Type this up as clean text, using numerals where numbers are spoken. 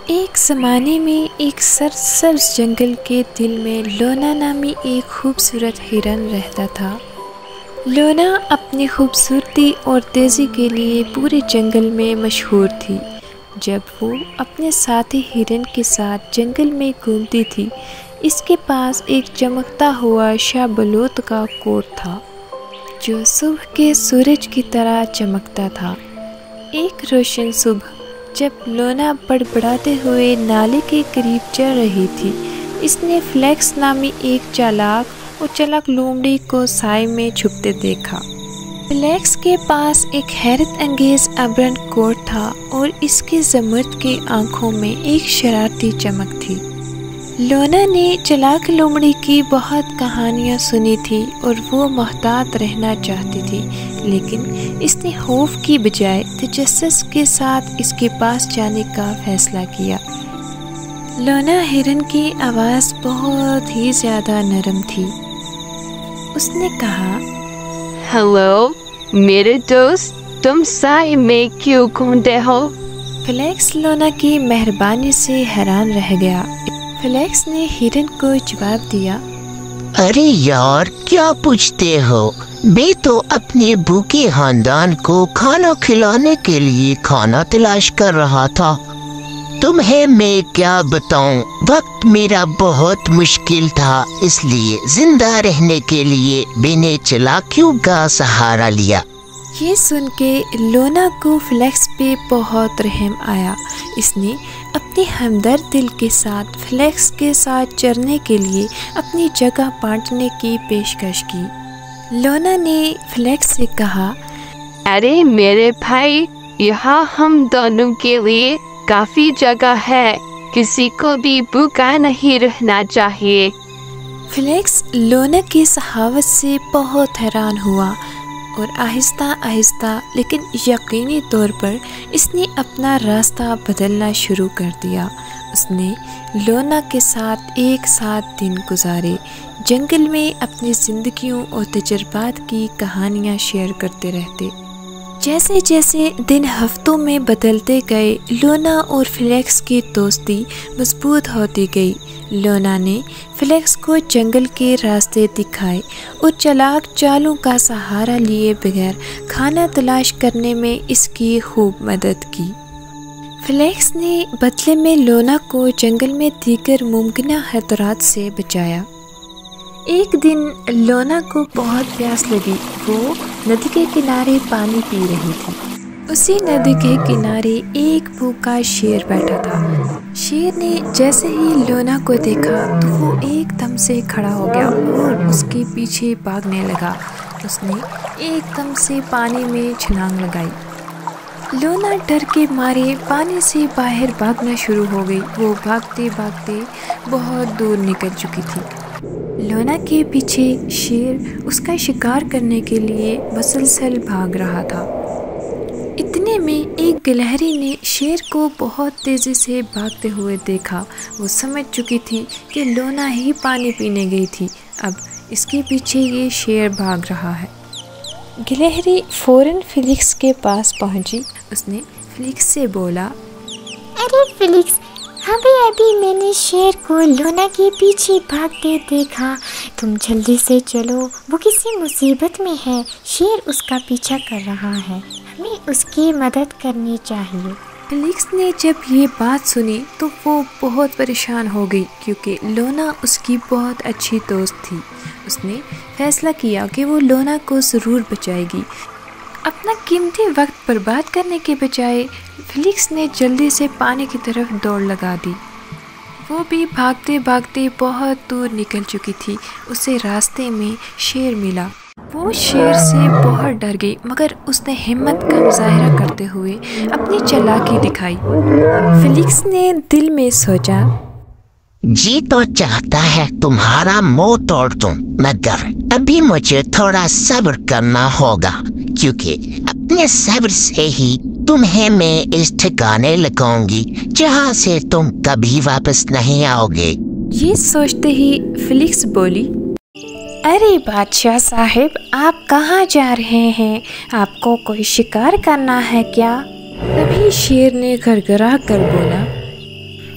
ایک زمانے میں ایک سرسبز جنگل کے دل میں لونا نامی ایک خوبصورت ہرن رہتا تھا۔ لونا اپنی خوبصورتی اور تیزی کے لیے پورے جنگل میں مشہور تھی۔ جب وہ اپنے ساتھی ہرن کے ساتھ جنگل میں گھومتی تھی، اس کے پاس ایک چمکتا ہوا شاہ بلوط کا کوٹ تھا جو صبح کے سورج کی طرح چمکتا تھا۔ ایک روشن صبح جب لونا بڑبڑاتے ہوئے نالے کے قریب چل رہی تھی، اس نے فلیکس نامی ایک چالاک لومڑی کو سائے میں چھپتے دیکھا۔ فلیکس کے پاس ایک حیرت انگیز ابرن کوٹ تھا اور اس کے زمرد کی آنکھوں میں ایک شرارتی چمک تھی۔ لونا نے چالاک لومڑی کی بہت کہانیاں سنی تھی اور وہ محتاط رہنا چاہتی تھی، لیکن اس نے خوف کی بجائے تجسس کے ساتھ اس کے پاس جانے کا فیصلہ کیا۔ لونا ہرن کی آواز بہت ہی زیادہ نرم تھی۔ اس نے کہا، ہیلو میرے دوست، تم سائے میں کیوں گھومتے ہو؟ فلیکس لونا کی مہربانی سے حیران رہ گیا۔ فلیکس نے ہرن کو جواب دیا، ارے یار، کیا پوچھتے ہو؟ میں تو اپنے بھوکے خاندان کو کھانا کھلانے کے لیے کھانا تلاش کر رہا تھا۔ تمہیں میں کیا بتاؤں، وقت میرا بہت مشکل تھا، اس لیے زندہ رہنے کے لیے میں نے چالاکیوں کا سہارا لیا۔ یہ سن کے لونا کو فلیکس پہ بہت رحم آیا۔ اس نے اپنی ہمدرد دل کے ساتھ فلیکس کے ساتھ چرنے کے لیے اپنی جگہ بانٹنے کی پیشکش کی۔ لونا نے فلیکس سے کہا، ارے میرے بھائی، یہاں ہم دونوں کے لیے کافی جگہ ہے، کسی کو بھی بھوکا نہیں رہنا چاہیے۔ فلیکس لونا کی سخاوت سے بہت حیران ہوا اور آہستہ آہستہ لیکن یقینی طور پر اس نے اپنا راستہ بدلنا شروع کر دیا۔ اس نے لونا کے ساتھ ایک ساتھ دن گزارے، جنگل میں اپنی زندگیوں اور تجربات کی کہانیاں شیئر کرتے رہتے۔ جیسے جیسے دن ہفتوں میں بدلتے گئے، لونا اور فلیکس کی دوستی مضبوط ہوتی گئی۔ لونا نے فلیکس کو جنگل کے راستے دکھائے اور چالاک چالوں کا سہارا لیے بغیر کھانا تلاش کرنے میں اس کی خوب مدد کی۔ فلیکس نے بدلے میں لونا کو جنگل میں دیگر ممکنہ خطرات سے بچایا۔ ایک دن لونا کو بہت پیاس لگی۔ وہ ندی کے کنارے پانی پی رہی تھی۔ اسی ندی کے کنارے ایک بھوکا شیر بیٹھا تھا۔ شیر نے جیسے ہی لونا کو دیکھا تو وہ ایک دم سے کھڑا ہو گیا اور اس کے پیچھے بھاگنے لگا۔ اس نے ایک دم سے پانی میں چھلانگ لگائی۔ لونا ڈر کے مارے پانی سے باہر بھاگنا شروع ہو گئی۔ وہ بھاگتے بھاگتے بہت دور نکل چکی تھی۔ لونا کے پیچھے شیر اس کا شکار کرنے کے لیے مسلسل بھاگ رہا تھا۔ اتنے میں ایک گلہری نے شیر کو بہت تیزی سے بھاگتے ہوئے دیکھا۔ وہ سمجھ چکی تھی کہ لونا ہی پانی پینے گئی تھی، اب اس کے پیچھے یہ شیر بھاگ رہا ہے۔ گلہری فوراً فلیکس کے پاس پہنچی۔ اس نے فلیکس سے بولا، ارے فلیکس، ابھی میں نے شیر کو لونا کے پیچھے بھاگتے دیکھا، تم جلدی سے چلو، وہ کسی مصیبت میں ہے، شیر اس کا پیچھا کر رہا ہے، ہمیں اس کی مدد کرنی چاہیے۔ فلیکس نے جب یہ بات سنی تو وہ بہت پریشان ہو گئی کیونکہ لونا اس کی بہت اچھی دوست تھی۔ اس نے فیصلہ کیا کہ وہ لونا کو ضرور بچائے گی۔ اپنا قیمتی وقت برباد کرنے کے بجائے فلیکس نے جلدی سے پانی کی طرف دوڑ لگا دی۔ وہ بھی بھاگتے بھاگتے بہت دور نکل چکی تھی۔ اسے راستے میں شیر ملا۔ وہ شیر سے بہت ڈر گئی، مگر اس نے ہمت کا مظاہرہ کرتے ہوئے اپنی چالاکی دکھائی۔ فلیکس نے دل میں سوچا، جی تو چاہتا ہے تمہارا منہ توڑ دوں، مگر ابھی مجھے تھوڑا صبر کرنا ہوگا، کیونکہ اپنے صبر سے ہی تمہیں میں اس ٹھکانے لگاؤں گی جہاں سے تم کبھی واپس نہیں آؤ گے۔ یہ سوچتے ہی فلیکس بولی، ارے بادشاہ صاحب، آپ کہاں جا رہے ہیں؟ آپ کو کوئی شکار کرنا ہے کیا؟ تبھی شیر نے گھرگھرا کر بولا،